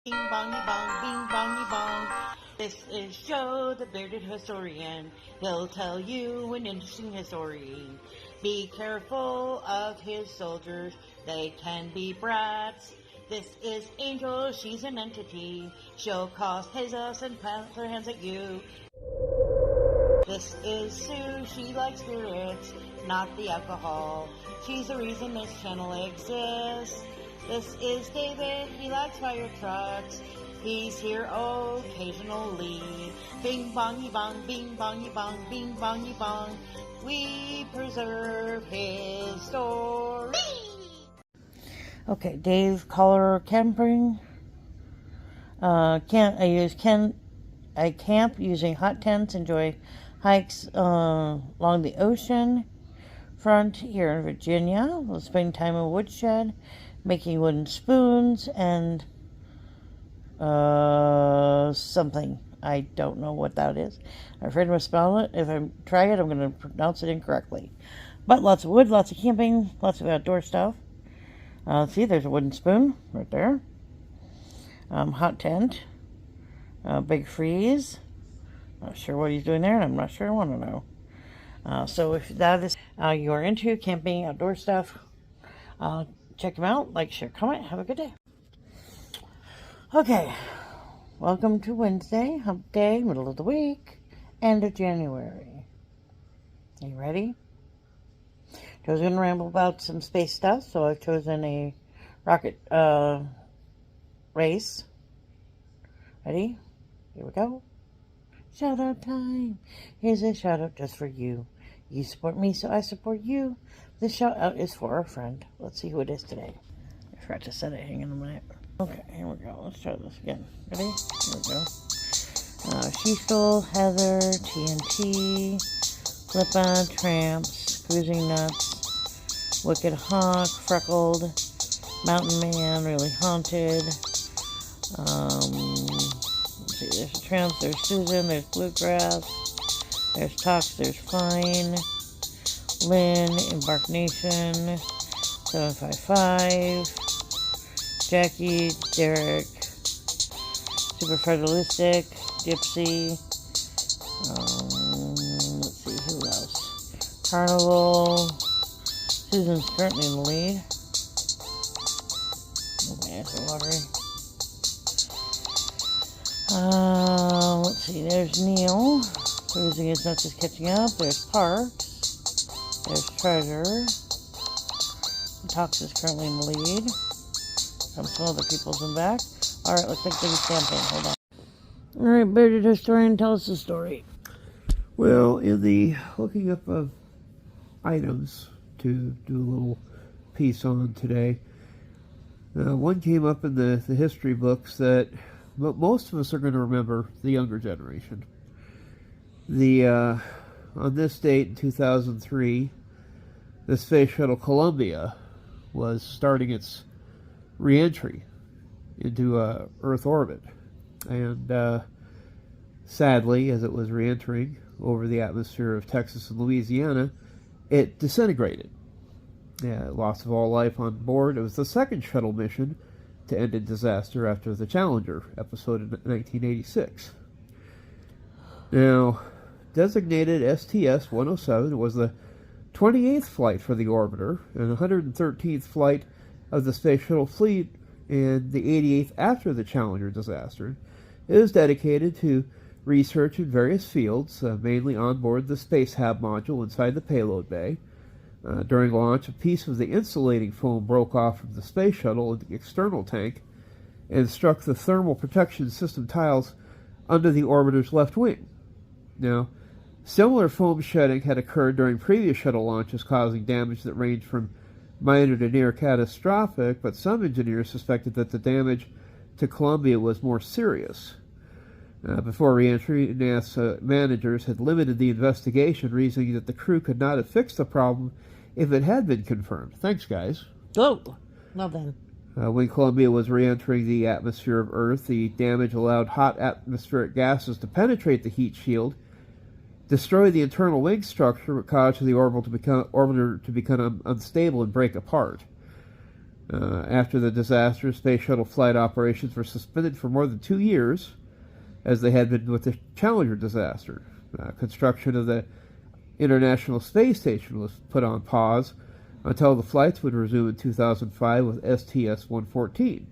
Bing bongy bong, bing bongy bong. This is Joe, the bearded historian. He'll tell you an interesting story. Be careful of his soldiers, they can be brats. This is Angel, she's an entity. She'll cause chaos and plant her hands at you. This is Sue, she likes spirits, not the alcohol. She's the reason this channel exists. This is David, he likes fire trucks. He's here occasionally. Bing bongy bong, bing bongy bong, bing bongy bong. We preserve his story. Okay, Dave Collar camping. I camp using hot tents, enjoy hikes along the ocean front here in Virginia. We'll spend time in woodshed, making wooden spoons and something. I don't know what that is. I'm afraid to spell it. If I try it, I'm going to pronounce it incorrectly. But lots of wood, lots of camping, lots of outdoor stuff. See, there's a wooden spoon right there. Hot tent. Big freeze. Not sure what he's doing there, and I'm not sure I want to know. So if that is you are into camping, outdoor stuff, check them out. Like, share, comment. Have a good day. Okay. Welcome to Wednesday, hump day, middle of the week, end of January. Are you ready? Joe's going to ramble about some space stuff, so I've chosen a rocket race. Ready? Here we go. Shout out time. Here's a shout out just for you. You support me, so I support you. This shout out is for our friend. Let's see who it is today. I forgot to set it. Hang on a minute. Okay, here we go. Let's try this again. Ready? Here we go. Sheetal, Heather, TNT, Flippa, Tramps, Cruising Nuts, Wicked Hawk, Freckled, Mountain Man, Really Haunted. Let's see, there's Tramps, there's Susan, there's Bluegrass, there's Tox, there's Fine, Lynn, Embark Nation, 755. Jackie, Derek, Super Federalistic, Gypsy, let's see, who else? Carnival, Susan's currently in the lead. Okay, that's the lottery. Let's see, there's Neil, Cruising His Nuts is catching up, there's Parks, there's Treasure, Tox is currently in the lead. Some other people's in back. Alright, looks like David's camping. Hold on. Alright, bearded historian, tell us the story. Well, in the looking up of items to do a little piece on today, one came up in the history books that most of us are going to remember, the younger generation. On this date in 2003, the Space Shuttle Columbia was starting its re-entry into Earth orbit, and sadly, as it was re-entering over the atmosphere of Texas and Louisiana, it disintegrated. Loss of all life on board. It was the second shuttle mission to end in disaster after the Challenger episode in 1986. Now, designated STS-107, it was the 28th flight for the orbiter and 113th flight of the Space Shuttle fleet, and the 88th after the Challenger disaster. It is dedicated to research in various fields, mainly on board the Space Hab module inside the payload bay. During launch, a piece of the insulating foam broke off from the Space Shuttle in the external tank and struck the thermal protection system tiles under the orbiter's left wing. Now, similar foam shedding had occurred during previous shuttle launches, causing damage that ranged from minor to near catastrophic, but some engineers suspected that the damage to Columbia was more serious. Before re-entry, NASA managers had limited the investigation, reasoning that the crew could not have fixed the problem if it had been confirmed. Thanks, guys. Oh, well then. When Columbia was re-entering the atmosphere of Earth, the damage allowed hot atmospheric gases to penetrate the heat shield, destroy the internal wing structure, but cause the orbiter to become unstable and break apart. After the disaster, space shuttle flight operations were suspended for more than 2 years, as they had been with the Challenger disaster. Construction of the International Space Station was put on pause until the flights would resume in 2005 with STS-114.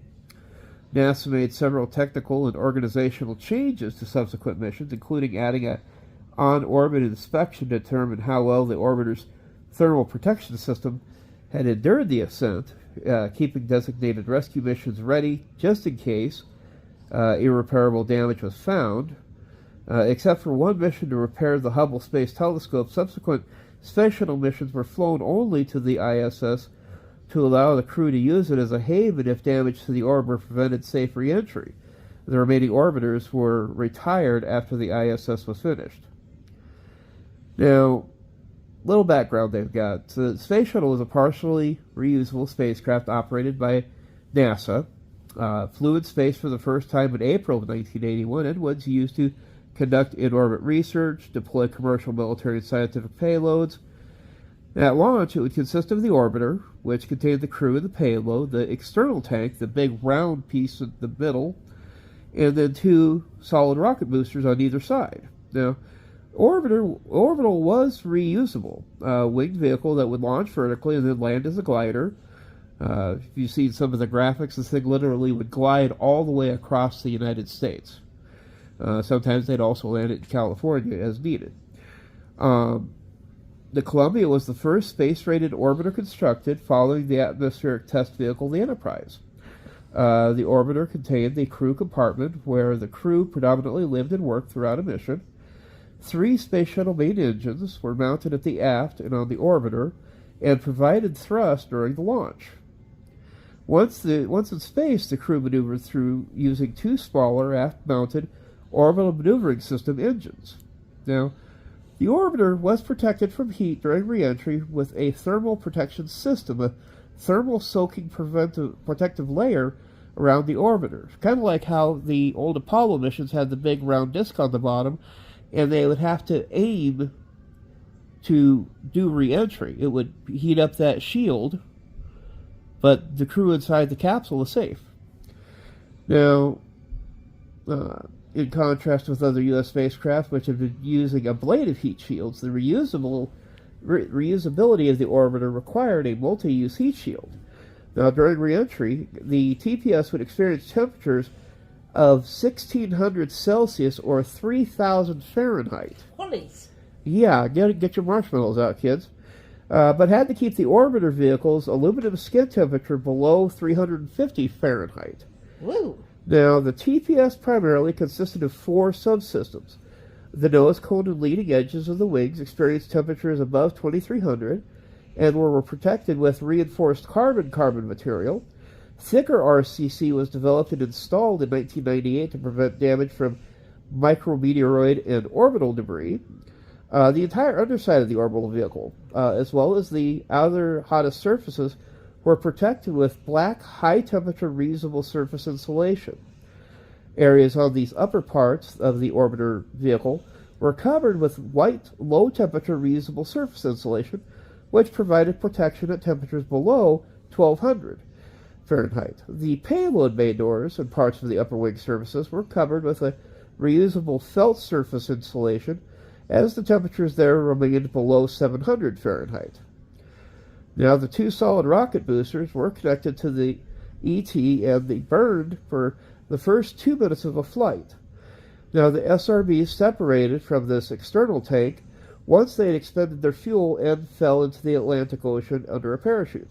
NASA made several technical and organizational changes to subsequent missions, including adding an on-orbit inspection to determine how well the orbiter's thermal protection system had endured the ascent, keeping designated rescue missions ready just in case irreparable damage was found. Except for one mission to repair the Hubble Space Telescope, subsequent space shuttle missions were flown only to the ISS to allow the crew to use it as a haven if damage to the orbiter prevented safe re-entry. The remaining orbiters were retired after the ISS was finished. Now, little background they've got. The Space Shuttle was a partially reusable spacecraft operated by NASA. Flew in space for the first time in April of 1981 and was used to conduct in-orbit research, deploy commercial military and scientific payloads. At launch, it would consist of the orbiter, which contained the crew and the payload, the external tank, the big round piece in the middle, and then 2 solid rocket boosters on either side. Now, orbital was reusable, a winged vehicle that would launch vertically and then land as a glider. If you've seen some of the graphics, this thing literally would glide all the way across the United States. Sometimes they'd also land it in California as needed. The Columbia was the first space-rated orbiter constructed following the atmospheric test vehicle, the Enterprise. The orbiter contained the crew compartment where the crew predominantly lived and worked throughout a mission. 3 space shuttle main engines were mounted at the aft and on the orbiter and provided thrust during the launch. Once in space, the crew maneuvered through using 2 smaller aft-mounted orbital maneuvering system engines. Now, the orbiter was protected from heat during re-entry with a thermal protection system, a thermal soaking protective layer around the orbiter. Kind of like how the old Apollo missions had the big round disc on the bottom, and they would have to aim to do re-entry. It would heat up that shield, but the crew inside the capsule was safe. Now, in contrast with other U.S. spacecraft, which have been using ablative heat shields, the reusability of the orbiter required a multi-use heat shield. Now, during re-entry, the TPS would experience temperatures of 1600 Celsius or 3000 Fahrenheit. Holies. Yeah, get your marshmallows out, kids. But had to keep the orbiter vehicle's aluminum skin temperature below 350 Fahrenheit. Woo! Now, the TPS primarily consisted of 4 subsystems. The nose cone and leading edges of the wings experienced temperatures above 2300 and were protected with reinforced carbon material. Thicker RCC was developed and installed in 1998 to prevent damage from micrometeoroid and orbital debris. The entire underside of the orbital vehicle, as well as the outer hottest surfaces, were protected with black, high-temperature reusable surface insulation. Areas on these upper parts of the orbiter vehicle were covered with white, low-temperature reusable surface insulation, which provided protection at temperatures below 1200 Fahrenheit. The payload bay doors and parts of the upper wing surfaces were covered with a reusable felt surface insulation, as the temperatures there remained below 700 Fahrenheit. Now, the 2 solid rocket boosters were connected to the ET and they burned for the first 2 minutes of a flight. Now, the SRBs separated from this external tank once they had expended their fuel and fell into the Atlantic Ocean under a parachute.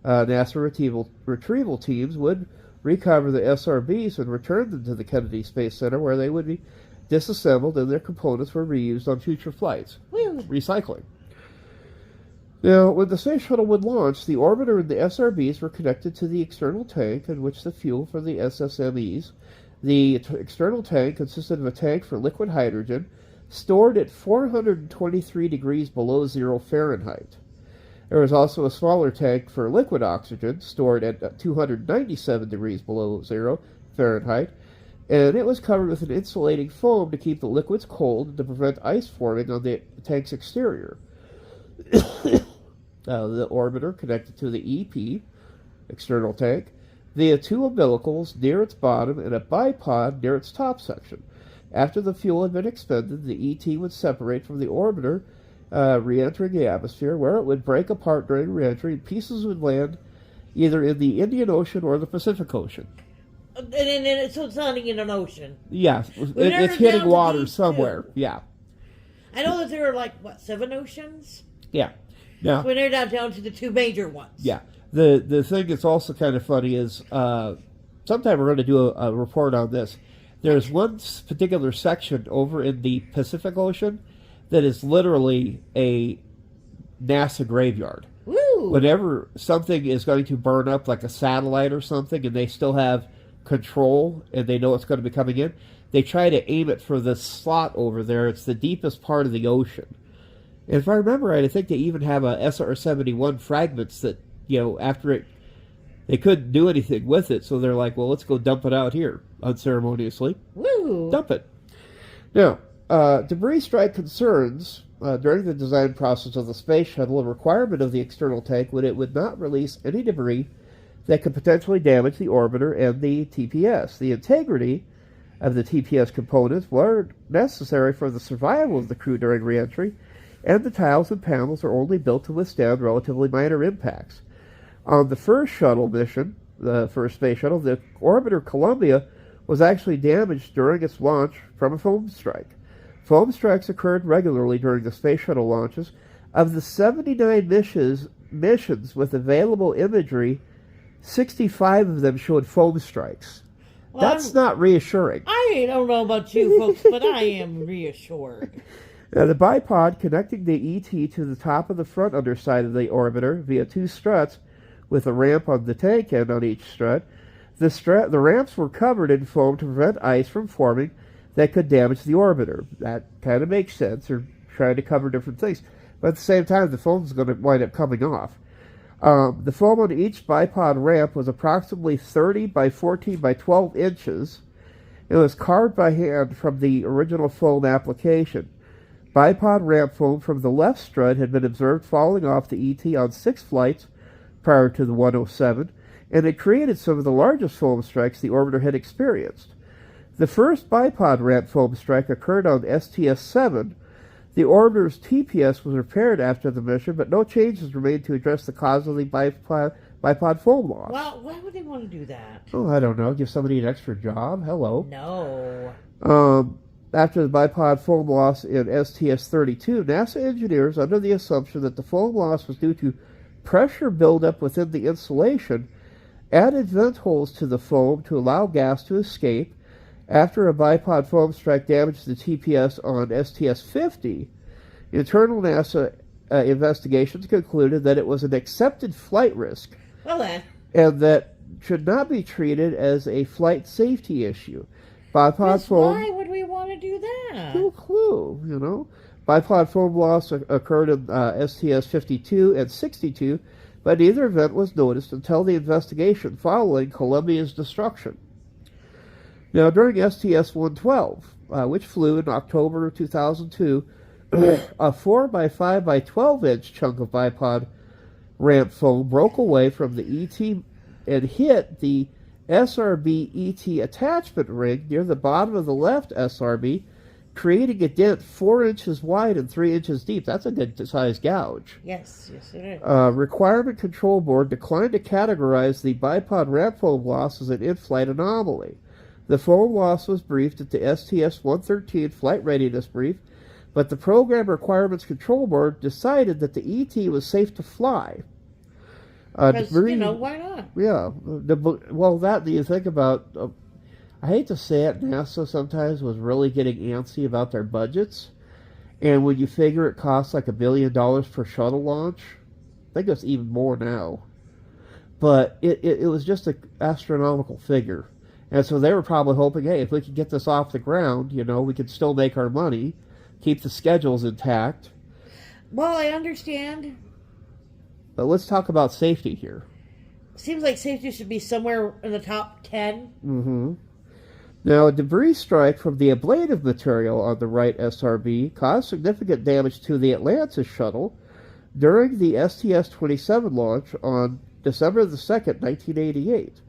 NASA retrieval teams would recover the SRBs and return them to the Kennedy Space Center, where they would be disassembled and their components were reused on future flights. Woo. Recycling. Now, when the space shuttle would launch, the orbiter and the SRBs were connected to the external tank in which the fuel for the SSMEs. The external tank consisted of a tank for liquid hydrogen stored at 423 degrees below 0 Fahrenheit. There was also a smaller tank for liquid oxygen stored at 297 degrees below 0 Fahrenheit, and it was covered with an insulating foam to keep the liquids cold and to prevent ice forming on the tank's exterior. The orbiter connected to the EP external tank via two umbilicals near its bottom and a bipod near its top section. After the fuel had been expended, the ET would separate from the orbiter, re-entering the atmosphere, where it would break apart during re-entry, and pieces would land either in the Indian Ocean or the Pacific Ocean. So it's not in an ocean. Yeah, it's hitting water somewhere. Two. Yeah. I know that there are 7 oceans? Yeah. Now, so they're down to the 2 major ones. Yeah. The thing that's also kind of funny is sometime we're going to do a report on this. There's one particular section over in the Pacific Ocean that is literally a NASA graveyard. Woo! Whenever something is going to burn up, like a satellite or something, and they still have control and they know it's going to be coming in, they try to aim it for this slot over there. It's the deepest part of the ocean. And if I remember right, I think they even have a SR-71 fragments that, after it, they couldn't do anything with it, so they're like, well, let's go dump it out here, unceremoniously. Woo! Dump it. Now, debris strike concerns during the design process of the space shuttle a requirement of the external tank when it would not release any debris that could potentially damage the orbiter and the TPS. The integrity of the TPS components were necessary for the survival of the crew during reentry, and the tiles and panels are only built to withstand relatively minor impacts. On the first shuttle mission, the first space shuttle, the orbiter Columbia was actually damaged during its launch from a foam strike. Foam strikes occurred regularly during the space shuttle launches. Of the 79 missions with available imagery, 65 of them showed foam strikes. Well, that's not reassuring. I don't know about you folks, but I am reassured. Now, the bipod connecting the ET to the top of the front underside of the orbiter via 2 struts with a ramp on the tank end on each strut. The ramps were covered in foam to prevent ice from forming that could damage the orbiter. That kind of makes sense. They're trying to cover different things. But at the same time, the foam is going to wind up coming off. The foam on each bipod ramp was approximately 30 by 14 by 12 inches. It was carved by hand from the original foam application. Bipod ramp foam from the left strut had been observed falling off the ET on 6 flights prior to the 107, and it created some of the largest foam strikes the orbiter had experienced. The first bipod ramp foam strike occurred on STS-7. The orbiter's TPS was repaired after the mission, but no changes remained to address the cause of the bipod foam loss. Well, why would they want to do that? Oh, I don't know. Give somebody an extra job? Hello. No. After the bipod foam loss in STS-32, NASA engineers, under the assumption that the foam loss was due to pressure buildup within the insulation, added vent holes to the foam to allow gas to escape. After a bipod foam strike damaged the TPS on STS-50, internal NASA investigations concluded that it was an accepted flight risk, and that should not be treated as a flight safety issue. Bipod foam. Why would we want to do that? No clue, Bipod foam loss occurred in STS-52 and 62, but neither event was noticed until the investigation following Columbia's destruction. Now, during STS-112, which flew in October of 2002, a 4 by 5 by 12 inch chunk of bipod ramp foam broke away from the ET and hit the SRB ET attachment ring near the bottom of the left SRB, creating a dent 4 inches wide and 3 inches deep. That's a good sized gouge. Yes, it is. Requirement Control Board declined to categorize the bipod ramp foam loss as an in-flight anomaly. The foam loss was briefed at the STS-113 flight readiness brief, but the Program Requirements Control Board decided that the ET was safe to fly. Because, why not? Yeah. That you think about, I hate to say it, NASA sometimes was really getting antsy about their budgets. And when you figure it costs like $1 billion per shuttle launch, I think it's even more now. But it was just an astronomical figure. And so they were probably hoping, hey, if we could get this off the ground, we could still make our money, keep the schedules intact. Well, I understand. But let's talk about safety here. Seems like safety should be somewhere in the top 10. Mm-hmm. Now, a debris strike from the ablative material on the right SRB caused significant damage to the Atlantis shuttle during the STS-27 launch on December the 2nd, 1988.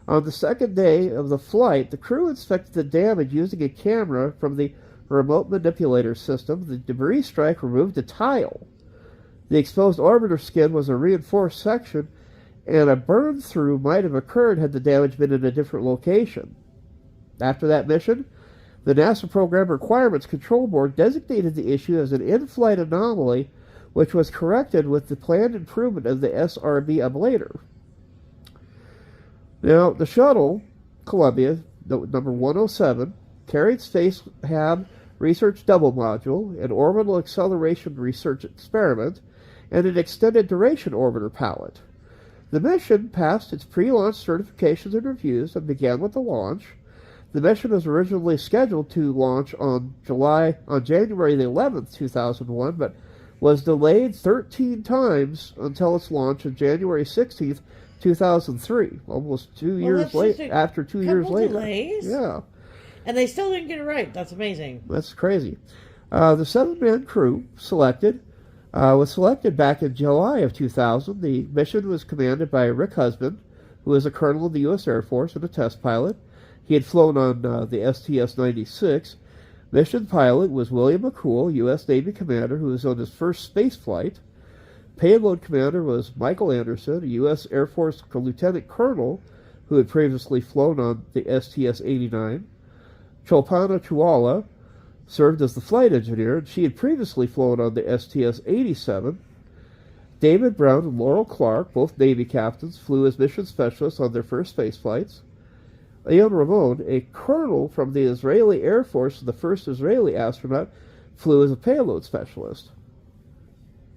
On the second day of the flight, the crew inspected the damage using a camera from the remote manipulator system. The debris strike removed a tile. The exposed orbiter skin was a reinforced section, and a burn-through might have occurred had the damage been in a different location. After that mission, the NASA Program Requirements Control Board designated the issue as an in-flight anomaly, which was corrected with the planned improvement of the SRB ablator. Now, the shuttle, Columbia, number 107, carried Space Hab Research Double Module, an orbital acceleration research experiment, and an extended duration orbiter pallet. The mission passed its pre-launch certifications and reviews and began with the launch. The mission was originally scheduled to launch on January the 11th, 2001, but was delayed 13 times until its launch on January 16th, 2003, almost 2 years later. After 2 years later, delays? Yeah, and they still didn't get it right. That's amazing. That's crazy. The 7-man crew was selected back in July of 2000. The mission was commanded by Rick Husband, who was a colonel in the U.S. Air Force and a test pilot. He had flown on the STS-96. Mission pilot was William McCool, U.S. Navy commander, who was on his first space flight. Payload commander was Michael Anderson, a U.S. Air Force lieutenant colonel who had previously flown on the STS-89. Cholpana Chawla served as the flight engineer, and she had previously flown on the STS-87. David Brown and Laurel Clark, both Navy captains, flew as mission specialists on their first space flights. Ian Ramon, a colonel from the Israeli Air Force, the first Israeli astronaut, flew as a payload specialist.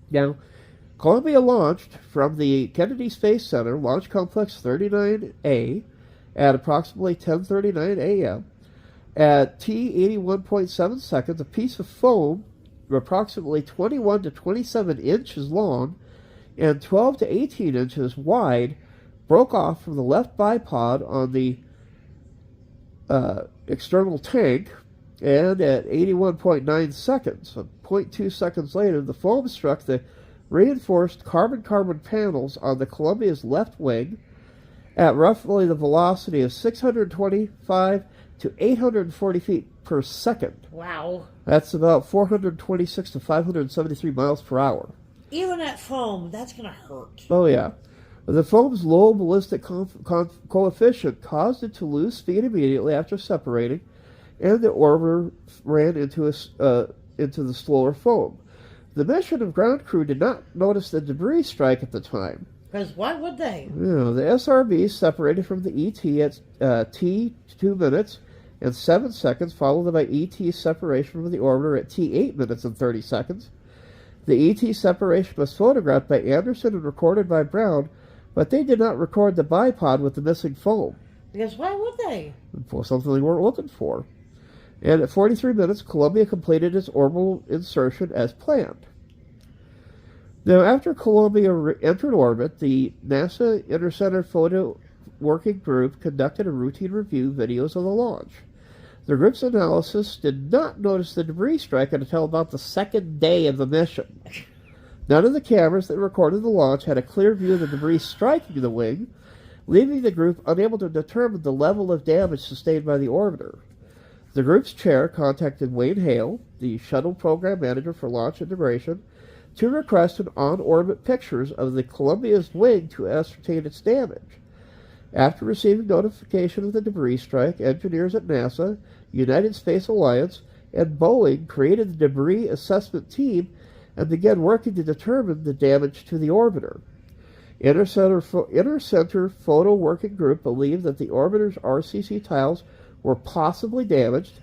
Now, Columbia launched from the Kennedy Space Center, Launch Complex 39A, at approximately 10:39 a.m. At T81.7 seconds, a piece of foam approximately 21 to 27 inches long and 12 to 18 inches wide broke off from the left bipod on the external tank, and at 81.9 seconds, 0.2 seconds later, the foam struck the reinforced carbon-carbon panels on the Columbia's left wing at roughly the velocity of 625 to 840 feet per second. Wow. That's about 426 to 573 miles per hour. Even at foam, that's going to hurt. Oh, yeah. The foam's low ballistic coefficient caused it to lose speed immediately after separating, and the orbiter ran into the slower foam. The mission and ground crew did not notice the debris strike at the time. Because why would they? The SRB separated from the ET at T 2 minutes and 7 seconds, followed by ET separation from the orbiter at T 8 minutes and 30 seconds. The ET separation was photographed by Anderson and recorded by Brown, but they did not record the bipod with the missing foam. Because why would they? For something they weren't looking for. And at 43 minutes, Columbia completed its orbital insertion as planned. Now, after Columbia entered orbit, the NASA Intercenter Photo Working Group conducted a routine review videos of the launch. The group's analysis did not notice the debris strike until about the second day of the mission. None of the cameras that recorded the launch had a clear view of the debris striking the wing, leaving the group unable to determine the level of damage sustained by the orbiter. The group's chair contacted Wayne Hale, the shuttle program manager for launch integration, to request an on-orbit pictures of the Columbia's wing to ascertain its damage. After receiving notification of the debris strike, engineers at NASA, United Space Alliance, and Boeing created the debris assessment team and began working to determine the damage to the orbiter. Intercenter Photo Working Group believed that the orbiter's RCC tiles were possibly damaged.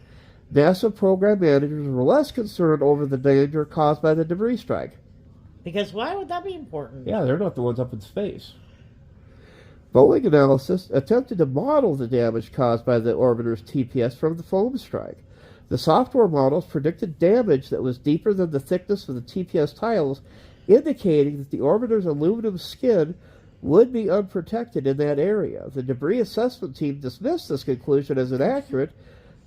NASA program managers were less concerned over the danger caused by the debris strike. Because why would that be important? Yeah, they're not the ones up in space. Boeing analysis attempted to model the damage caused by the orbiter's TPS from the foam strike. The software models predicted damage that was deeper than the thickness of the TPS tiles, indicating that the orbiter's aluminum skin would be unprotected in that area. The debris assessment team dismissed this conclusion as inaccurate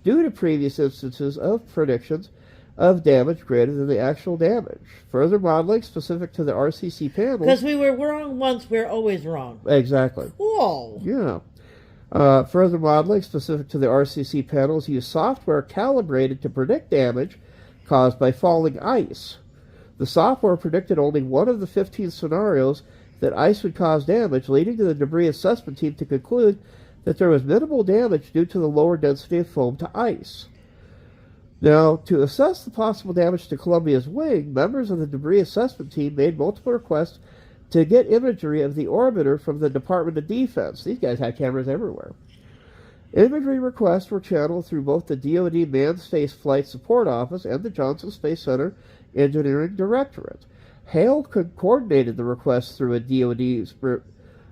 due to previous instances of predictions of damage greater than the actual damage. Further modeling specific to the RCC panels... Because we were wrong once, we're always wrong. Exactly. Whoa. Yeah. Further modeling specific to the RCC panels use software calibrated to predict damage caused by falling ice. The software predicted only one of the 15 scenarios that ice would cause damage, leading to the debris assessment team to conclude that there was minimal damage due to the lower density of foam to ice. Now, to assess the possible damage to Columbia's wing, members of the debris assessment team made multiple requests to get imagery of the orbiter from the Department of Defense. These guys had cameras everywhere. Imagery requests were channeled through both the DoD Manned Space Flight Support Office and the Johnson Space Center Engineering Directorate. Hale coordinated the request through a DoD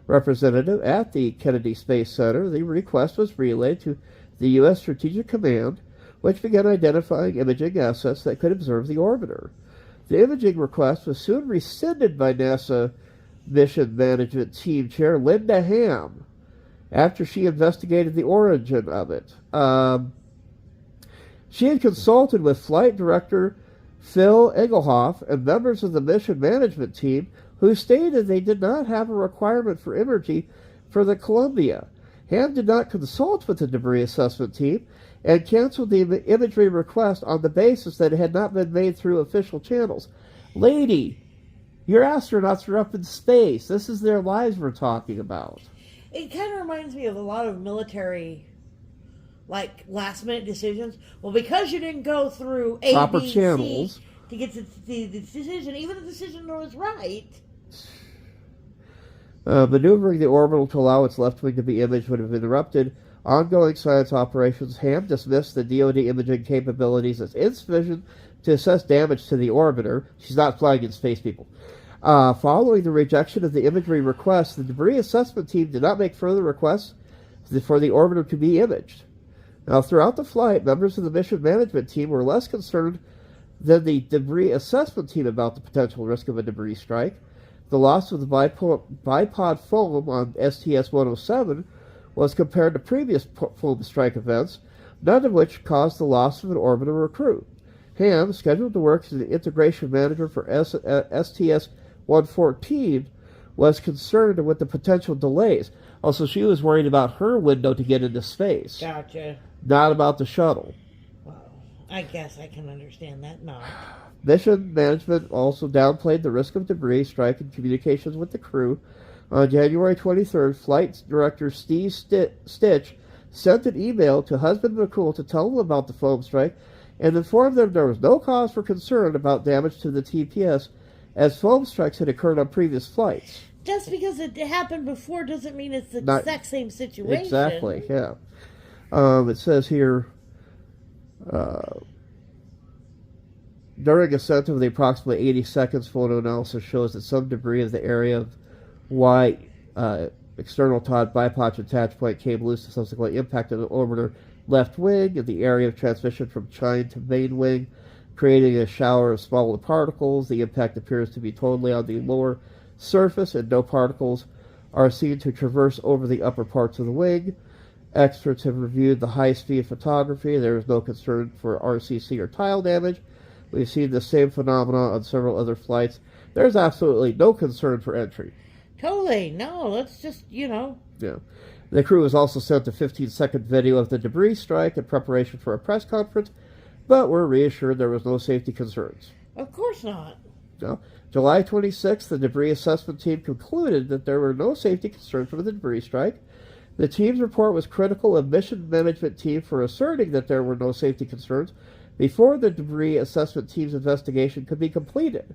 representative at the Kennedy Space Center. The request was relayed to the U.S. Strategic Command, which began identifying imaging assets that could observe the orbiter. The imaging request was soon rescinded by NASA Mission Management Team Chair Linda Ham after she investigated the origin of it. She had consulted with Flight Director Phil Engelhoff and members of the Mission Management Team who stated they did not have a requirement for imagery for the Columbia. Ham did not consult with the debris assessment team and canceled the imagery request on the basis that it had not been made through official channels. Lady, your astronauts are up in space. This is their lives we're talking about. It kind of reminds me of a lot of military, like, last-minute decisions. Well, because you didn't go through A, proper B, channels C to get to the decision, even if the decision was right. Maneuvering the orbital to allow its left wing to be imaged would have interrupted ongoing science operations. Ham dismissed the DoD imaging capabilities as insufficient to assess damage to the orbiter. She's not flying in space, people. Following the rejection of the imagery request, the debris assessment team did not make further requests for the orbiter to be imaged. Now, throughout the flight, members of the mission management team were less concerned than the debris assessment team about the potential risk of a debris strike. The loss of the bipod foam on STS-107 was compared to previous foam strike events, none of which caused the loss of an orbiter or crew. Ham, scheduled to work as the integration manager for STS-114, was concerned with the potential delays. Also, she was worried about her window to get into space. Gotcha. Not about the shuttle. Well, I guess I can understand that now. Mission management also downplayed the risk of debris strike in communications with the crew. On January 23rd, Flight Director Steve Stitch sent an email to husband McCool to tell him about the foam strike and informed them there was no cause for concern about damage to the TPS, as foam strikes had occurred on previous flights. Just because it happened before doesn't mean it's the exact same situation. Exactly, yeah. It says here, during ascent of the approximately 80 seconds, photo analysis shows that some debris of the area of Y external Todd bipod attach point came loose and subsequently impacted the orbiter left wing in the area of transmission from chine to main wing, creating a shower of smaller particles. The impact appears to be totally on the lower surface, and no particles are seen to traverse over the upper parts of the wing. Experts have reviewed the high-speed photography. There is no concern for RCC or tile damage. We've seen the same phenomena on several other flights. There's absolutely no concern for entry. Totally. No, let's just, Yeah. The crew was also sent a 15-second video of the debris strike in preparation for a press conference, but were reassured there was no safety concerns. Of course not. No. July 26th, the debris assessment team concluded that there were no safety concerns from the debris strike. The team's report was critical of mission management team for asserting that there were no safety concerns before the debris assessment team's investigation could be completed.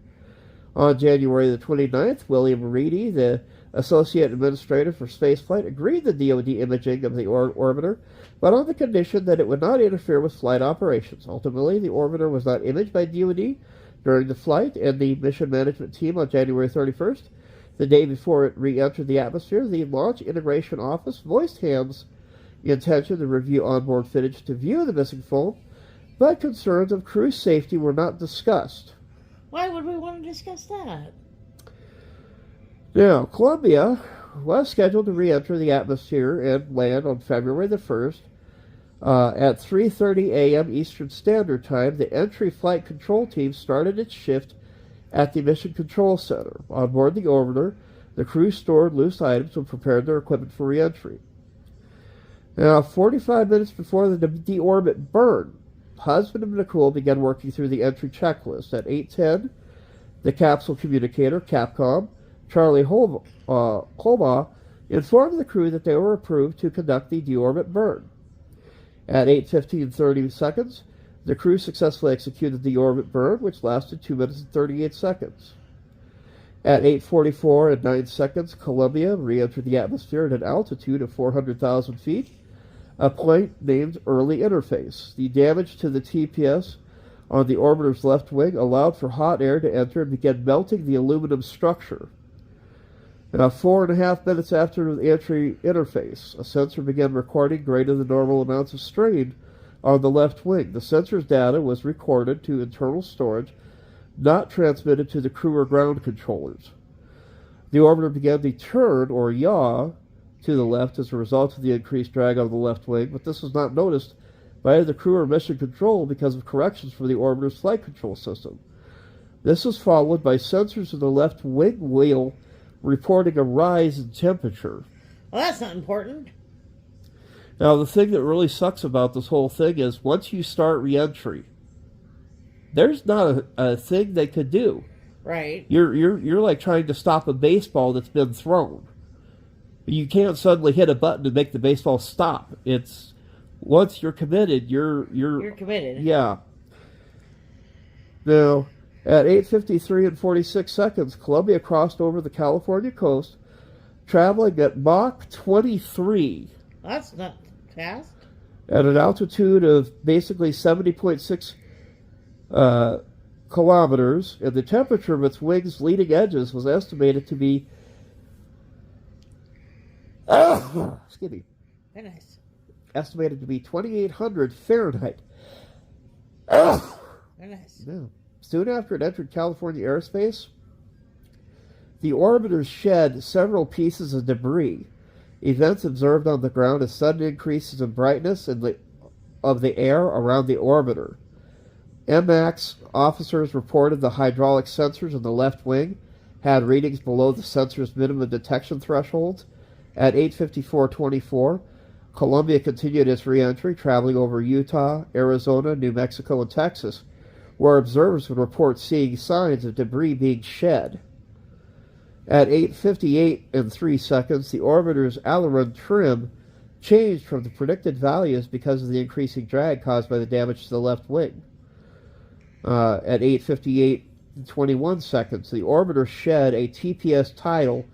On January the 29th, William Reedy, the Associate Administrator for Spaceflight, agreed the DoD imaging of the orbiter, but on the condition that it would not interfere with flight operations. Ultimately, the orbiter was not imaged by DoD during the flight, and the mission management team on January 31st, the day before it re-entered the atmosphere, the Launch Integration Office voiced Ham's intention to review onboard footage to view the missing foam, but concerns of crew safety were not discussed. Why would we want to discuss that? Now, Columbia was scheduled to re-enter the atmosphere and land on February the 1st. At 3:30 a.m. Eastern Standard Time, the entry flight control team started its shift at the Mission Control Center. On board the orbiter, the crew stored loose items and prepared their equipment for re-entry. Now, 45 minutes before the deorbit burn, Husband and McCool began working through the entry checklist. At 8:10, the capsule communicator, Capcom, Charlie Holbaugh, informed the crew that they were approved to conduct the deorbit burn. At 8:15:30 seconds, the crew successfully executed the orbit burn, which lasted 2 minutes and 38 seconds. At 8:44 and 9 seconds, Columbia re-entered the atmosphere at an altitude of 400,000 feet, a point named Early Interface. The damage to the TPS on the orbiter's left wing allowed for hot air to enter and begin melting the aluminum structure. Now, 4.5 minutes after the entry interface, a sensor began recording greater than normal amounts of strain on the left wing. The sensor's data was recorded to internal storage, not transmitted to the crew or ground controllers. The orbiter began to turn, or yaw, to the left as a result of the increased drag on the left wing, but this was not noticed by either crew or mission control because of corrections from the orbiter's flight control system. This was followed by sensors in the left wing wheel reporting a rise in temperature. Well, that's not important. Now, the thing that really sucks about this whole thing is once you start re-entry, there's not a thing they could do. Right. You're like trying to stop a baseball that's been thrown. You can't suddenly hit a button and make the baseball stop. It's once you're committed, you're committed. Yeah. Now, at 8:53 and 46 seconds, Columbia crossed over the California coast, traveling at Mach 23. That's not fast. At an altitude of basically 70.6 kilometers, and the temperature of its wings' leading edges was estimated to be excuse me. Very nice. Estimated to be 2,800 Fahrenheit. Very nice. Yeah. Soon after it entered California airspace, the orbiter shed several pieces of debris. Events observed on the ground as sudden increases in brightness of the air around the orbiter. MAX officers reported the hydraulic sensors in the left wing had readings below the sensor's minimum detection thresholds. At 8:54:24, Columbia continued its re-entry, traveling over Utah, Arizona, New Mexico, and Texas, where observers would report seeing signs of debris being shed. At 8:58 and 3 seconds, the orbiter's aileron trim changed from the predicted values because of the increasing drag caused by the damage to the left wing. At 8:58 and 21 seconds, the orbiter shed a TPS title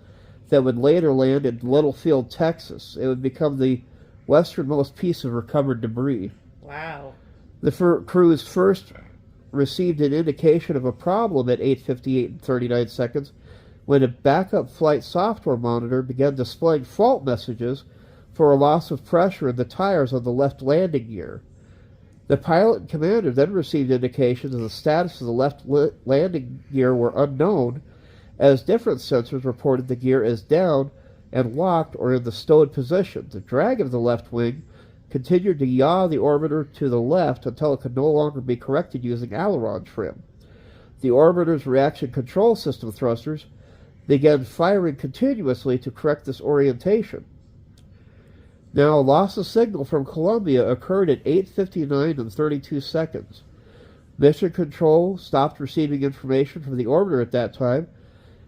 that would later land in Littlefield, Texas. It would become the westernmost piece of recovered debris. Wow. The crews first received an indication of a problem at 8:58 and 39 seconds when a backup flight software monitor began displaying fault messages for a loss of pressure in the tires on the left landing gear. The pilot and commander then received indications of the status of the left landing gear were unknown, as different sensors reported the gear as down and locked or in the stowed position. The drag of the left wing continued to yaw the orbiter to the left until it could no longer be corrected using aileron trim. The orbiter's reaction control system thrusters began firing continuously to correct this orientation. Now, loss of signal from Columbia occurred at 8:59 and 32 seconds. Mission Control stopped receiving information from the orbiter at that time,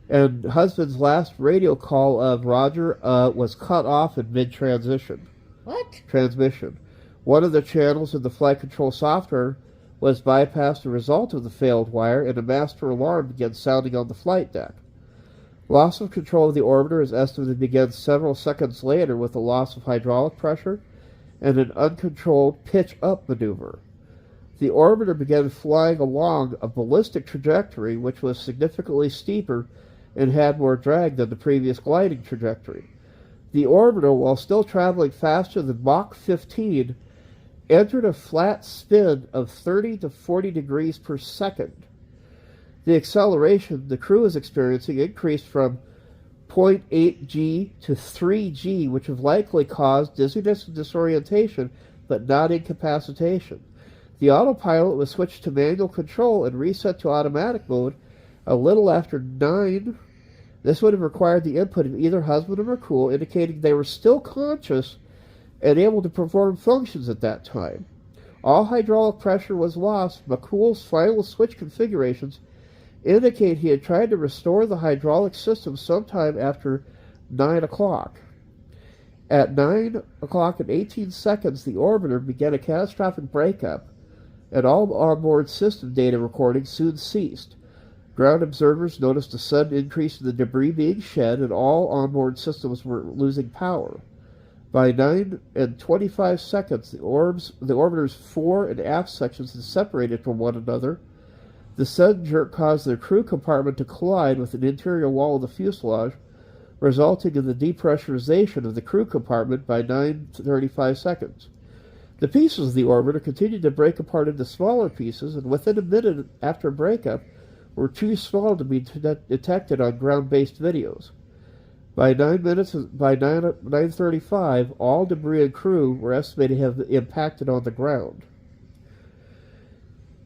and Husband's last radio call of Roger was cut off in mid-transition. What? Transmission. One of the channels in the flight control software was bypassed as a result of the failed wire, and a master alarm began sounding on the flight deck. Loss of control of the orbiter is estimated to begin several seconds later with a loss of hydraulic pressure and an uncontrolled pitch-up maneuver. The orbiter began flying along a ballistic trajectory which was significantly steeper and had more drag than the previous gliding trajectory. The orbiter, while still traveling faster than Mach 15, entered a flat spin of 30 to 40 degrees per second. The acceleration the crew is experiencing increased from 0.8 g to 3 g, which have likely caused dizziness and disorientation, but not incapacitation. The autopilot was switched to manual control and reset to automatic mode a little after 9. This would have required the input of either husband or McCool, indicating they were still conscious and able to perform functions at that time. All hydraulic pressure was lost. McCool's final switch configurations indicate he had tried to restore the hydraulic system sometime after 9 o'clock. At 9 o'clock and 18 seconds, the orbiter began a catastrophic breakup, and all onboard system data recordings soon ceased. Ground observers noticed a sudden increase in the debris being shed, and all onboard systems were losing power. By 9 and 25 seconds, the orbiter's fore and aft sections had separated from one another. The sudden jerk caused the crew compartment to collide with an interior wall of the fuselage, resulting in the depressurization of the crew compartment by 9:35 seconds. The pieces of the orbiter continued to break apart into smaller pieces, and within a minute after breakup were too small to be detected on ground-based videos. By 9:35, all debris and crew were estimated to have impacted on the ground.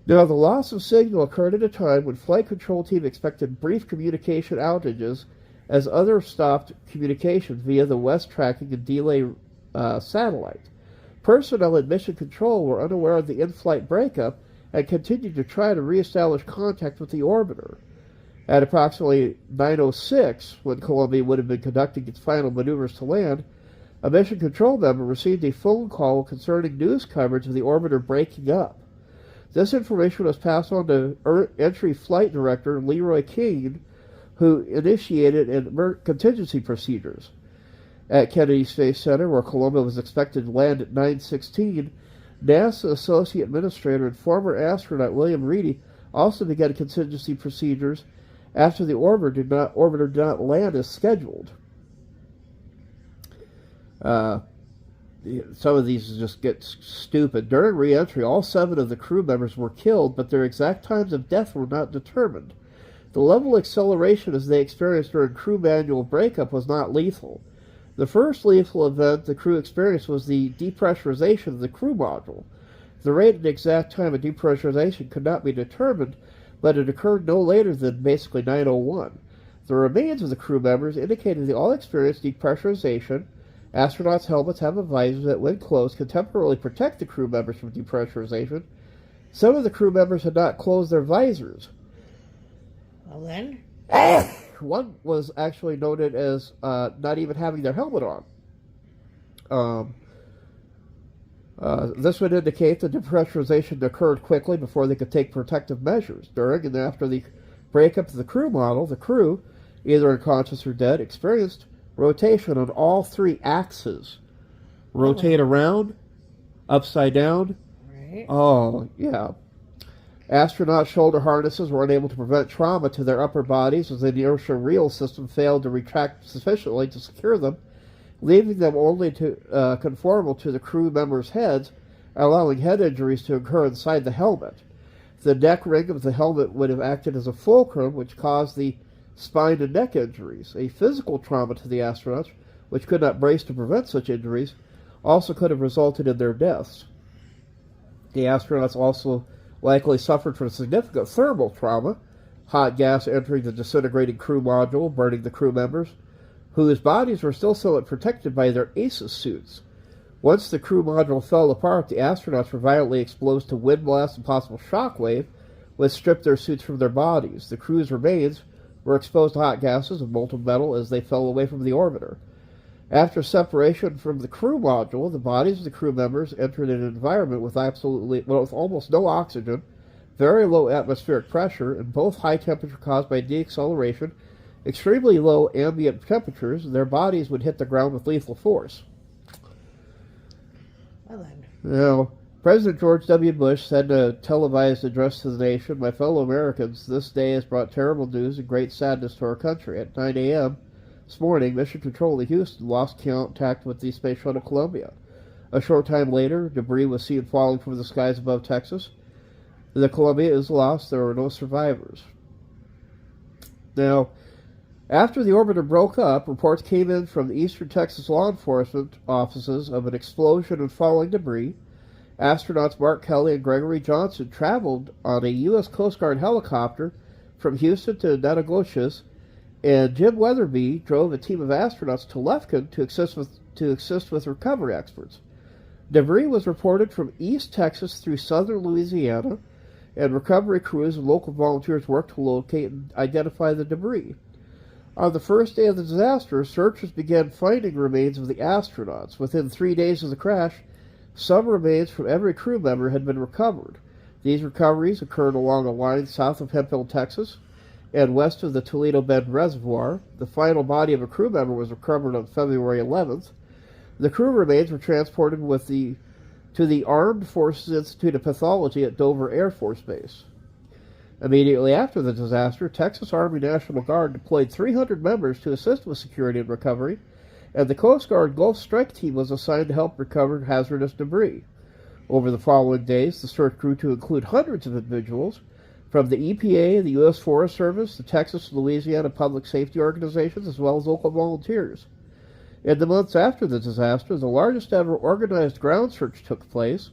Now, the loss of signal occurred at a time when Flight Control Team expected brief communication outages as others stopped communication via the West Tracking and Delay satellite. Personnel at Mission Control were unaware of the in-flight breakup and continued to try to reestablish contact with the orbiter. At approximately 9:06, when Columbia would have been conducting its final maneuvers to land, a Mission Control member received a phone call concerning news coverage of the orbiter breaking up. This information was passed on to Entry Flight Director Leroy King, who initiated contingency procedures. At Kennedy Space Center, where Columbia was expected to land at 9:16, NASA Associate Administrator and former astronaut William Reedy also began contingency procedures after the orbiter did not land as scheduled. Some of these just get stupid. During re-entry, all 7 of the crew members were killed, but their exact times of death were not determined. The level of acceleration as they experienced during crew manual breakup was not lethal. The first lethal event the crew experienced was the depressurization of the crew module. The rate and exact time of depressurization could not be determined, but it occurred no later than basically 9:01. The remains of the crew members indicated they all experienced depressurization. Astronauts' helmets have a visor that, when closed, can temporarily protect the crew members from depressurization. Some of the crew members had not closed their visors. Well then? One was actually noted as not even having their helmet on. This would indicate that depressurization occurred quickly before they could take protective measures. During and after the breakup of the crew model, the crew, either unconscious or dead, experienced rotation on all 3 axes. Rotate around, upside down. Right. Oh, yeah. Astronaut shoulder harnesses were unable to prevent trauma to their upper bodies as the inertial reel system failed to retract sufficiently to secure them, leaving them only conformal to the crew members' heads, allowing head injuries to occur inside the helmet. The neck ring of the helmet would have acted as a fulcrum, which caused the spine and neck injuries. A physical trauma to the astronauts, which could not brace to prevent such injuries, also could have resulted in their deaths. The astronauts also likely suffered from significant thermal trauma, hot gas entering the disintegrating crew module, burning the crew members, whose bodies were still somewhat protected by their ACES suits. Once the crew module fell apart, the astronauts were violently exposed to wind blast and possible shock wave, which stripped their suits from their bodies. The crew's remains were exposed to hot gases and molten metal as they fell away from the orbiter. After separation from the crew module, the bodies of the crew members entered an environment with almost no oxygen, very low atmospheric pressure, and both high temperature caused by deacceleration, extremely low ambient temperatures. Their bodies would hit the ground with lethal force. Well then. Now, President George W. Bush said in a televised address to the nation, "My fellow Americans, this day has brought terrible news and great sadness to our country. At 9 a.m. this morning, Mission Control in Houston lost contact with the Space Shuttle Columbia. A short time later, debris was seen falling from the skies above Texas. The Columbia is lost. There were no survivors." Now, after the orbiter broke up, reports came in from the Eastern Texas law enforcement offices of an explosion and falling debris. Astronauts Mark Kelly and Gregory Johnson traveled on a U.S. Coast Guard helicopter from Houston to Natagosius, and Jim Weatherby drove a team of astronauts to Lufkin to assist with recovery efforts. Debris was reported from East Texas through southern Louisiana, and recovery crews and local volunteers worked to locate and identify the debris. On the first day of the disaster, searchers began finding remains of the astronauts. Within 3 days of the crash, some remains from every crew member had been recovered. These recoveries occurred along a line south of Hemphill, Texas, and west of the Toledo Bend Reservoir. The final body of a crew member was recovered on February 11th. The crew remains were transported to the Armed Forces Institute of Pathology at Dover Air Force Base. Immediately after the disaster, Texas Army National Guard deployed 300 members to assist with security and recovery, and the Coast Guard Gulf Strike Team was assigned to help recover hazardous debris. Over the following days, the search grew to include hundreds of individuals from the EPA, the U.S. Forest Service, the Texas and Louisiana Public Safety Organizations, as well as local volunteers. In the months after the disaster, the largest ever organized ground search took place.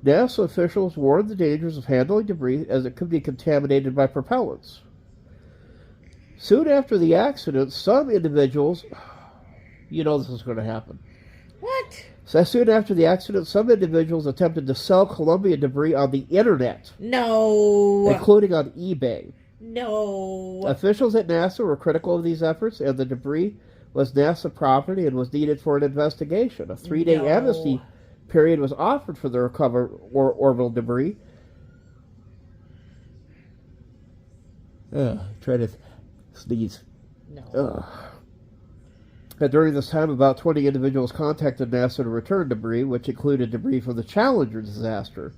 NASA officials warned the dangers of handling debris as it could be contaminated by propellants. Soon after the accident, some individuals... You know this is going to happen. What? So soon after the accident, some individuals attempted to sell Columbia debris on the internet. No. Including on eBay. No. Officials at NASA were critical of these efforts, and the debris was NASA property and was needed for an investigation. A 3-day amnesty period was offered for the recovered orbital debris. Try to sneeze. No. And during this time, about 20 individuals contacted NASA to return debris, which included debris from the Challenger disaster.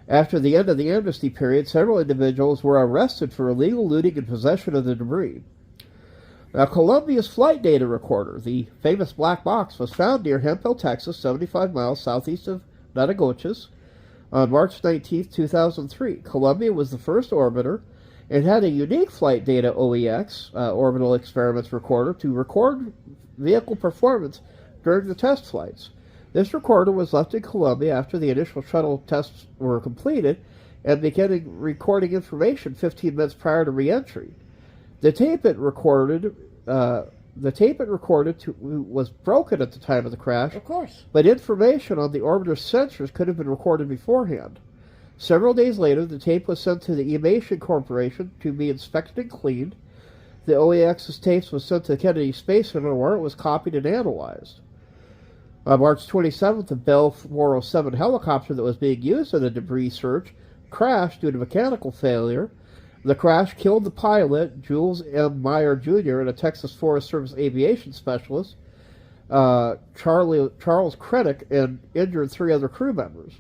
After the end of the amnesty period, several individuals were arrested for illegal looting and possession of the debris. Now, Columbia's flight data recorder, the famous black box, was found near Hemphill, Texas, 75 miles southeast of Natagosius, on March 19, 2003. Columbia was the first orbiter and had a unique flight data OEX, orbital experiments recorder, to record vehicle performance during the test flights. This recorder was left in Columbia after the initial shuttle tests were completed and began recording information 15 minutes prior to re-entry. The tape it recorded was broken at the time of the crash. Of course. But information on the orbiter's sensors could have been recorded beforehand. Several days later, the tape was sent to the Emation Corporation to be inspected and cleaned. The OEX's tapes was sent to the Kennedy Space Center, where it was copied and analyzed. On March 27th, the Bell 407 helicopter that was being used in the debris search crashed due to mechanical failure. The crash killed the pilot, Jules M. Meyer Jr., and a Texas Forest Service aviation specialist, Charles Krennick, and injured 3 other crew members.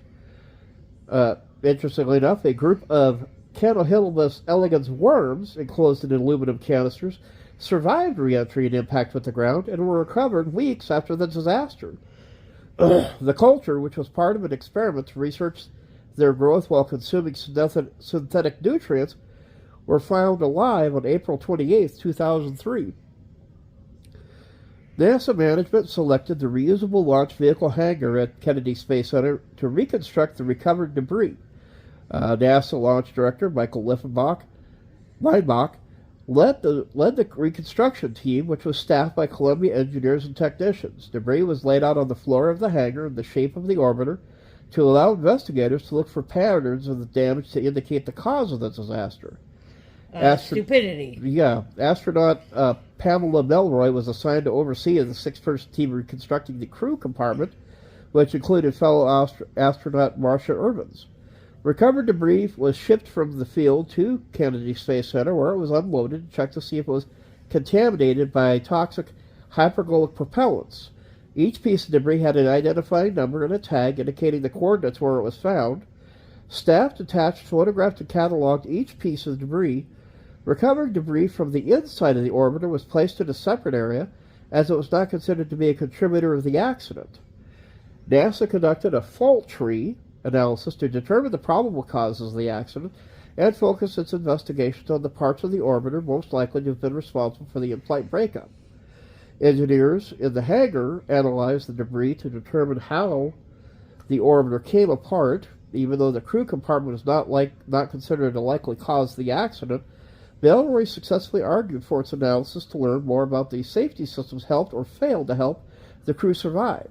Interestingly enough, a group of Canohilibus elegans worms, enclosed in aluminum canisters, survived re-entry and impact with the ground and were recovered weeks after the disaster. The culture, which was part of an experiment to research their growth while consuming synthetic nutrients, were found alive on April 28, 2003. NASA management selected the reusable launch vehicle hangar at Kennedy Space Center to reconstruct the recovered debris. NASA launch director Michael Weinbach led the reconstruction team, which was staffed by Columbia engineers and technicians. Debris was laid out on the floor of the hangar in the shape of the orbiter to allow investigators to look for patterns of the damage to indicate the cause of the disaster. Stupidity. Yeah. Astronaut Pamela Melroy was assigned to oversee the 6-person team reconstructing the crew compartment, which included fellow astronaut Marcia Irvins. Recovered debris was shipped from the field to Kennedy Space Center, where it was unloaded and checked to see if it was contaminated by toxic hypergolic propellants. Each piece of debris had an identifying number and a tag indicating the coordinates where it was found. Staff detached, photographed, and cataloged each piece of debris. Recovered debris from the inside of the orbiter was placed in a separate area, as it was not considered to be a contributor of the accident. NASA conducted a fault tree analysis to determine the probable causes of the accident and focus its investigations on the parts of the orbiter most likely to have been responsible for the in-flight breakup. Engineers in the hangar analyzed the debris to determine how the orbiter came apart, even though the crew compartment was not considered a likely cause of the accident. Mallory successfully argued for its analysis to learn more about the safety systems helped or failed to help the crew survive.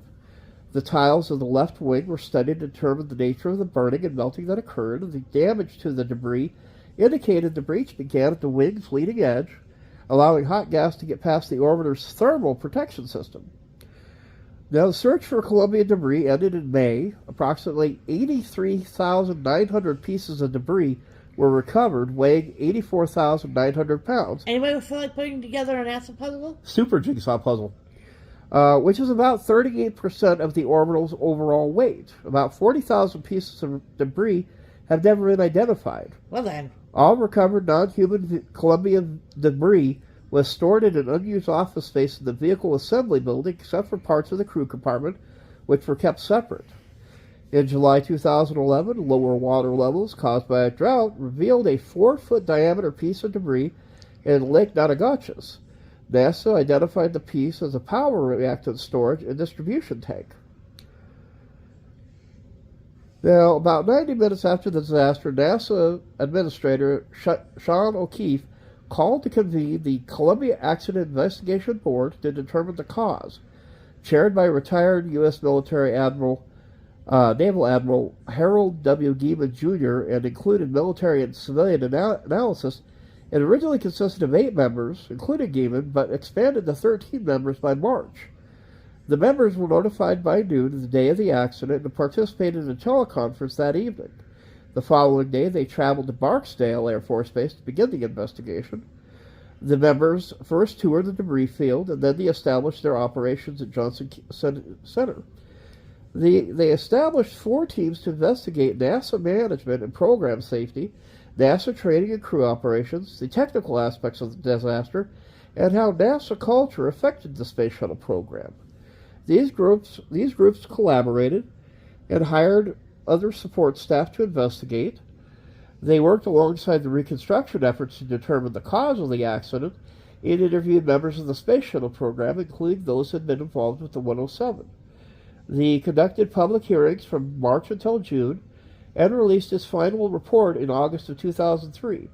The tiles of the left wing were studied to determine the nature of the burning and melting that occurred, and the damage to the debris indicated the breach began at the wing's leading edge, allowing hot gas to get past the orbiter's thermal protection system. Now, the search for Columbia debris ended in May. Approximately 83,900 pieces of debris were recovered, weighing 84,900 pounds. Anybody feel like putting together a NASA puzzle? Super jigsaw puzzle. Which is about 38% of the orbital's overall weight. About 40,000 pieces of debris have never been identified. Well then. All recovered non-human Columbia debris was stored in an unused office space in the vehicle assembly building, except for parts of the crew compartment, which were kept separate. In July 2011, lower water levels caused by a drought revealed a 4-foot diameter piece of debris in Lake Natagachas. NASA identified the piece as a power reactant storage and distribution tank. Now, about 90 minutes after the disaster, NASA Administrator Sean O'Keefe called to convene the Columbia Accident Investigation Board to determine the cause. Chaired by retired U.S. military Naval Admiral Harold W. Geeman Jr. and included military and civilian analysis, it originally consisted of 8 members, including Geeman, but expanded to 13 members by March. The members were notified by noon of the day of the accident and participated in a teleconference that evening. The following day, they traveled to Barksdale Air Force Base to begin the investigation. The members first toured the debris field, and then they established their operations at Johnson Center. They established 4 teams to investigate NASA management and program safety, NASA training and crew operations, the technical aspects of the disaster, and how NASA culture affected the Space Shuttle program. These groups collaborated and hired other support staff to investigate. They worked alongside the reconstruction efforts to determine the cause of the accident and interviewed members of the Space Shuttle program, including those who had been involved with the 107. They conducted public hearings from March until June and released its final report in August of 2003.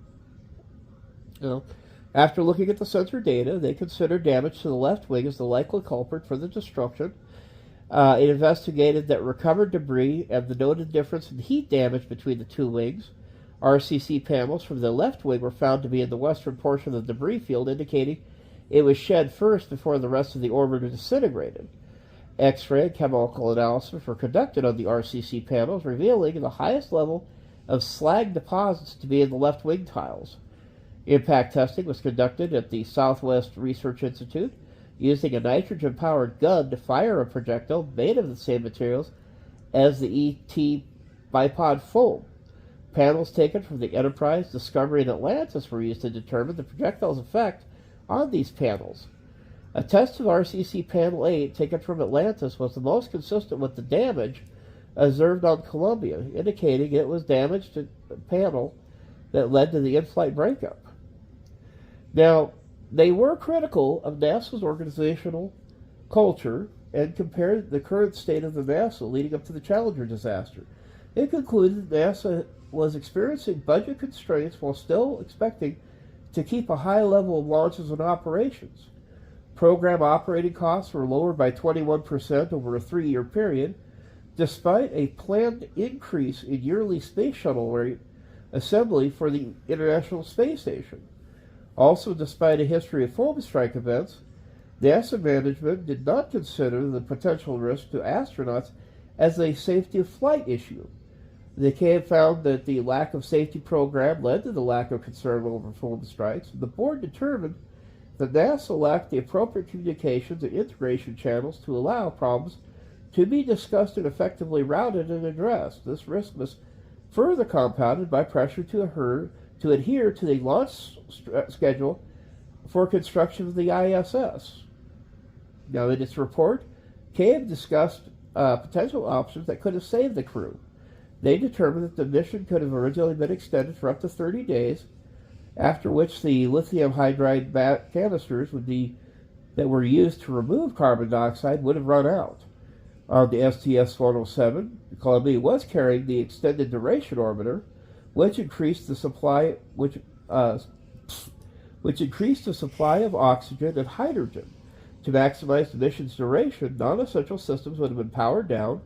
After looking at the sensor data, they considered damage to the left wing as the likely culprit for the destruction. It investigated that recovered debris and the noted difference in heat damage between the 2 wings. RCC panels from the left wing were found to be in the western portion of the debris field, indicating it was shed first before the rest of the orbiter disintegrated. X-ray and chemical analysis were conducted on the RCC panels, revealing the highest level of slag deposits to be in the left wing tiles. Impact testing was conducted at the Southwest Research Institute, using a nitrogen-powered gun to fire a projectile made of the same materials as the ET bipod foam. Panels taken from the Enterprise, Discovery, and Atlantis were used to determine the projectile's effect on these panels. A test of RCC Panel 8 taken from Atlantis was the most consistent with the damage observed on Columbia, indicating it was damage to the panel that led to the in-flight breakup. Now, they were critical of NASA's organizational culture and compared the current state of the NASA leading up to the Challenger disaster. They concluded that NASA was experiencing budget constraints while still expecting to keep a high level of launches and operations. Program operating costs were lowered by 21% over a 3-year period, despite a planned increase in yearly space shuttle assembly for the International Space Station. Also, despite a history of foam strike events, NASA management did not consider the potential risk to astronauts as a safety of flight issue. The CAB found that the lack of safety program led to the lack of concern over foam strikes. The board determined that NASA lacked the appropriate communications and integration channels to allow problems to be discussed and effectively routed and addressed. This risk was further compounded by pressure to adhere to the launch schedule for construction of the ISS. Now, in its report, CAB discussed potential options that could have saved the crew. They determined that the mission could have originally been extended for up to 30 days, after which the lithium hydride canisters that were used to remove carbon dioxide would have run out. On the STS-107, Columbia was carrying the Extended Duration Orbiter, which increased the supply of oxygen and hydrogen. To maximize the mission's duration, non-essential systems would have been powered down.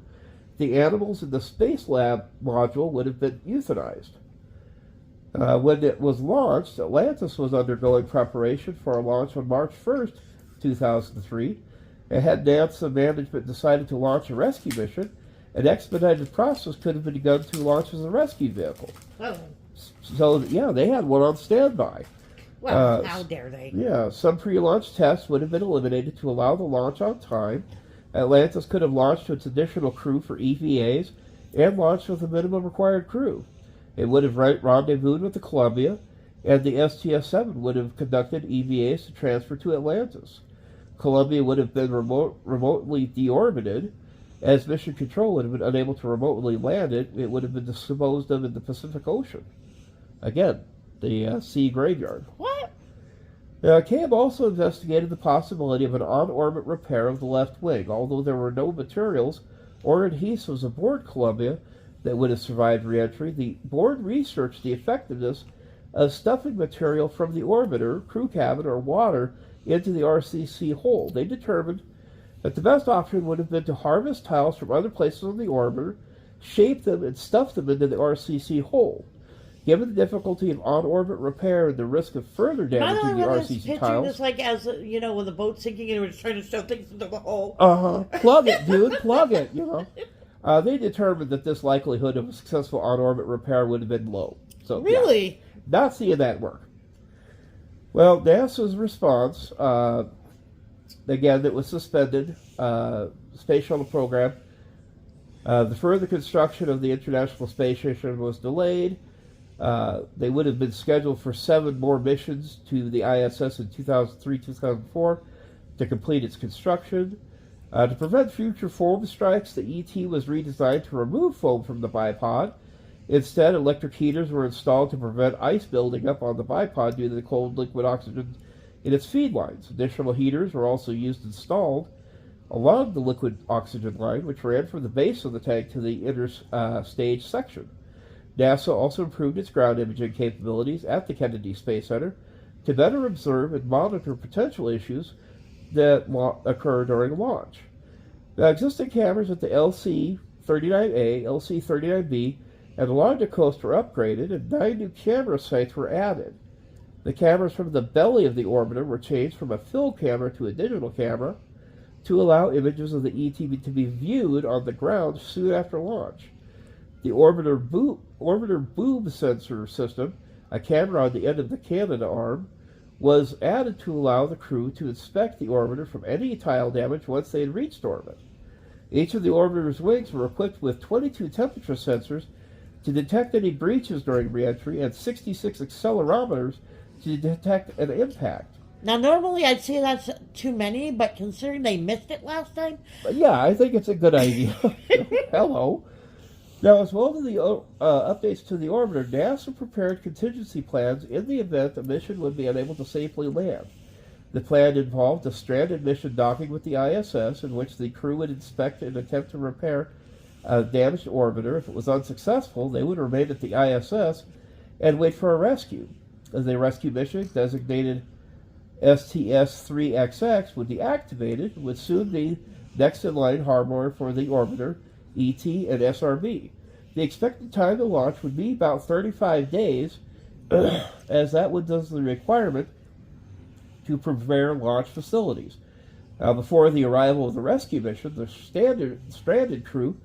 The animals in the Space Lab module would have been euthanized. When it was launched, Atlantis was undergoing preparation for a launch on March 1st, 2003, and had NASA management decided to launch a rescue mission, an expedited process could have been begun to launch as a rescue vehicle. Oh. So, yeah, they had one on standby. Well, how dare they? Yeah, some pre-launch tests would have been eliminated to allow the launch on time. Atlantis could have launched with additional crew for EVAs and launched with a minimum required crew. It would have rendezvoused with the Columbia, and the STS-7 would have conducted EVAs to transfer to Atlantis. Columbia would have been remotely deorbited. As Mission Control would have been unable to remotely land it, it would have been disposed of in the Pacific Ocean. Again, the sea graveyard. What? CAM also investigated the possibility of an on-orbit repair of the left wing, although there were no materials or adhesives aboard Columbia that would have survived re-entry. The board researched the effectiveness of stuffing material from the orbiter, crew cabin, or water into the RCC hole. They determined that the best option would have been to harvest tiles from other places on the orbiter, shape them, and stuff them into the RCC hole. Given the difficulty of on-orbit repair and the risk of further damaging the RCC tiles... This like as, you know, with a boat sinking and we're just trying to shove things into the hole. Plug it, dude, plug it, you know. They determined that this likelihood of a successful on-orbit repair would have been low. So, really? Yeah, not seeing that work. Well, NASA's response, again, it was suspended. Space Shuttle program. The further construction of the International Space Station was delayed. They would have been scheduled for 7 more missions to the ISS in 2003-2004 to complete its construction. To prevent future foam strikes, the ET was redesigned to remove foam from the bipod. Instead, electric heaters were installed to prevent ice building up on the bipod due to the cold liquid oxygen in its feed lines. Additional heaters were also installed along the liquid oxygen line, which ran from the base of the tank to the inner stage section. NASA also improved its ground imaging capabilities at the Kennedy Space Center to better observe and monitor potential issues that occur during launch. The existing cameras at the LC-39A, LC-39B, and along the coast were upgraded, and 9 new camera sites were added. The cameras from the belly of the orbiter were changed from a film camera to a digital camera to allow images of the ET to be viewed on the ground soon after launch. The orbiter boom sensor system, a camera on the end of the cannon arm, was added to allow the crew to inspect the orbiter from any tile damage once they had reached orbit. Each of the orbiter's wings were equipped with 22 temperature sensors to detect any breaches during re-entry and 66 accelerometers to detect an impact. Now, normally I'd say that's too many, but considering they missed it last time... Yeah, I think it's a good idea. Hello. Now, as well as the updates to the orbiter, NASA prepared contingency plans in the event the mission would be unable to safely land. The plan involved a stranded mission docking with the ISS, in which the crew would inspect and attempt to repair a damaged orbiter. If it was unsuccessful, they would remain at the ISS and wait for a rescue. As a rescue mission designated STS-3XX would be activated, would soon be next in line harbor for the orbiter, ET, and SRB. The expected time to launch would be about 35 days, as that was the requirement to prepare launch facilities. Before the arrival of the rescue mission, the stranded crew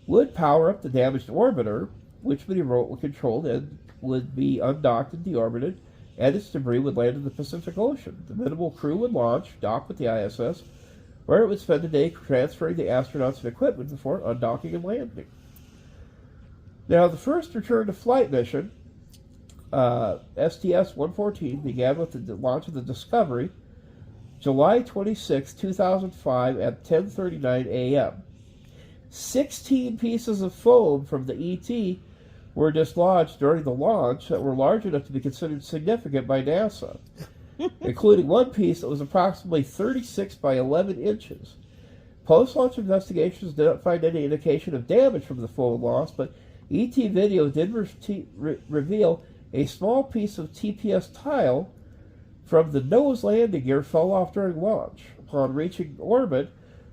would power up the damaged orbiter, which would be remotely controlled and would be undocked and deorbited, and its debris would land in the Pacific Ocean. The minimal crew would launch, dock with the ISS, where it would spend a day transferring the astronauts and equipment before undocking and landing. Now, the first return to flight mission, STS-114, began with the launch of the Discovery, July 26, 2005 at 10:39 a.m. 16 pieces of foam from the ET were dislodged during the launch that were large enough to be considered significant by NASA, including one piece that was approximately 36 by 11 inches. Post-launch investigations did not find any indication of damage from the foam loss, but ET video did reveal a small piece of TPS tile from the nose landing gear fell off during launch. Upon reaching orbit,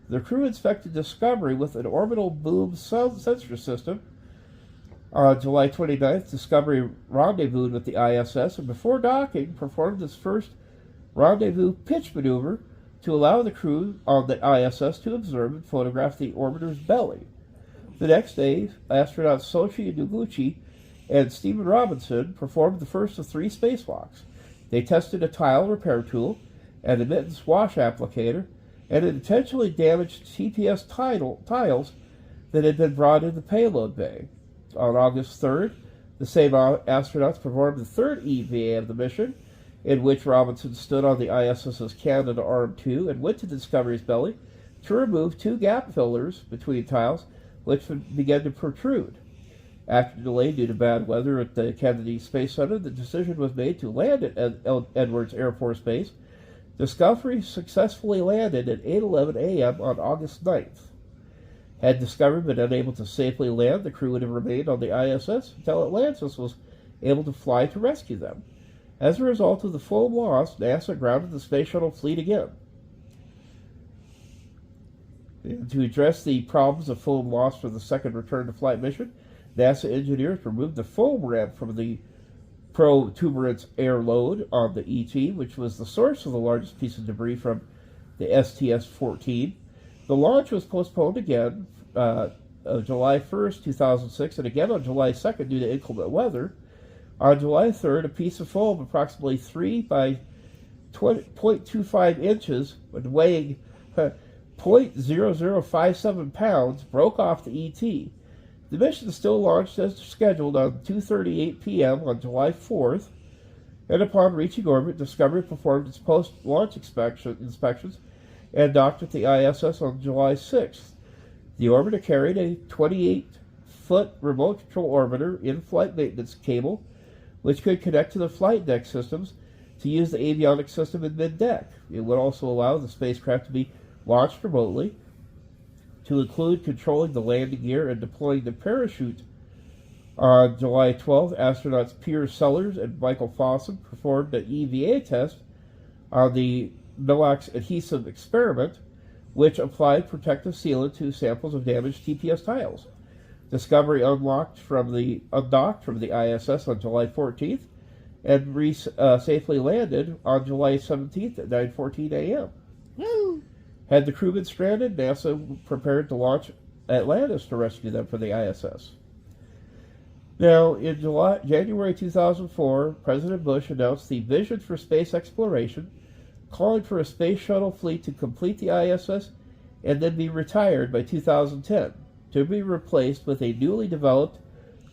the crew inspected Discovery with an orbital boom sound sensor system. On July 29th, Discovery rendezvoused with the ISS and before docking performed its first rendezvous pitch maneuver to allow the crew on the ISS to observe and photograph the orbiter's belly. The next day, astronauts Soichi Noguchi and Stephen Robinson performed the first of 3 spacewalks. They tested a tile repair tool, an emittance wash applicator, and an intentionally damaged TPS tiles that had been brought in the payload bay. On August 3rd, the same astronauts performed the third EVA of the mission, in which Robinson stood on the ISS's Canada Arm 2 and went to Discovery's belly to remove 2 gap fillers between tiles, which began to protrude. After delay due to bad weather at the Kennedy Space Center, the decision was made to land at Edwards Air Force Base. Discovery successfully landed at 8:11 a.m. on August 9th. Had Discovery been unable to safely land, the crew would have remained on the ISS until Atlantis was able to fly to rescue them. As a result of the foam loss, NASA grounded the Space Shuttle fleet again. And to address the problems of foam loss for the second return-to-flight mission, NASA engineers removed the foam ramp from the protuberance air load on the ET, which was the source of the largest piece of debris from the STS-14. The launch was postponed again July 1st, 2006, and again on July 2nd due to inclement weather. On July 3rd, a piece of foam approximately 3 by 0.25 inches and weighing 0.0057 pounds broke off the ET. The mission still launched as scheduled on 2:38 p.m. on July 4th, and upon reaching orbit, Discovery performed its post-launch inspections and docked at the ISS on July 6th. The orbiter carried a 28-foot remote control orbiter in-flight maintenance cable, which could connect to the flight deck systems to use the avionics system in mid-deck. It would also allow the spacecraft to be launched remotely, to include controlling the landing gear and deploying the parachute. On July 12th, astronauts Piers Sellers and Michael Fossum performed an EVA test on the NOAC's adhesive experiment, which applied protective sealant to samples of damaged TPS tiles. Discovery undocked from the ISS on July 14th and safely landed on July 17th at 9:14 a.m. Woo! Had the crew been stranded, NASA prepared to launch Atlantis to rescue them from the ISS. Now, in January 2004, President Bush announced the vision for space exploration, calling for a space shuttle fleet to complete the ISS and then be retired by 2010, to be replaced with a newly developed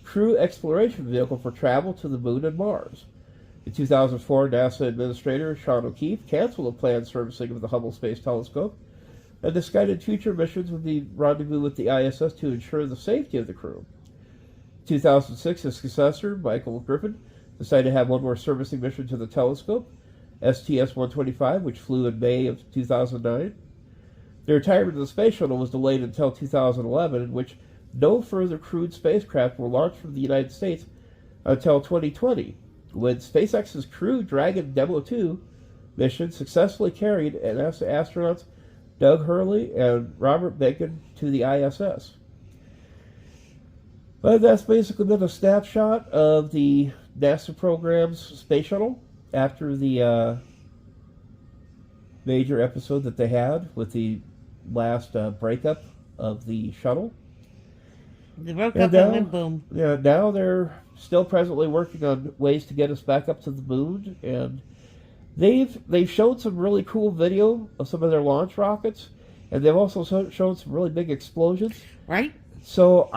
crew exploration vehicle for travel to the Moon and Mars. In 2004, NASA Administrator Sean O'Keefe canceled the planned servicing of the Hubble Space Telescope and decided future missions would be rendezvous with the ISS to ensure the safety of the crew. In 2006, his successor, Michael Griffin, decided to have one more servicing mission to the telescope, STS-125, which flew in May of 2009. The retirement of the space shuttle was delayed until 2011, in which no further crewed spacecraft were launched from the United States until 2020, when SpaceX's Crew Dragon Demo 2 mission successfully carried NASA astronauts Doug Hurley and Robert Bacon to the ISS. But that's basically been a snapshot of the NASA program's space shuttle after the major episode that they had with the last breakup of the shuttle. They broke up and then boom. Yeah, now they're still presently working on ways to get us back up to the moon, and they've showed some really cool video of some of their launch rockets, and they've also shown some really big explosions. Right. So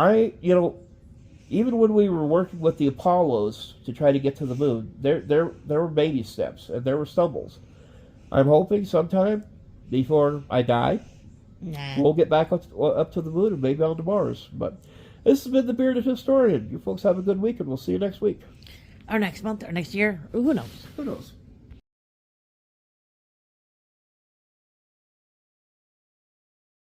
even when we were working with the Apollos to try to get to the moon, there were baby steps and there were stumbles. I'm hoping sometime before I die, we'll get back up to the moon and maybe on to Mars. But this has been the Bearded Historian. You folks have a good week, and we'll see you next week. Or next month, or next year. Who knows? Who knows?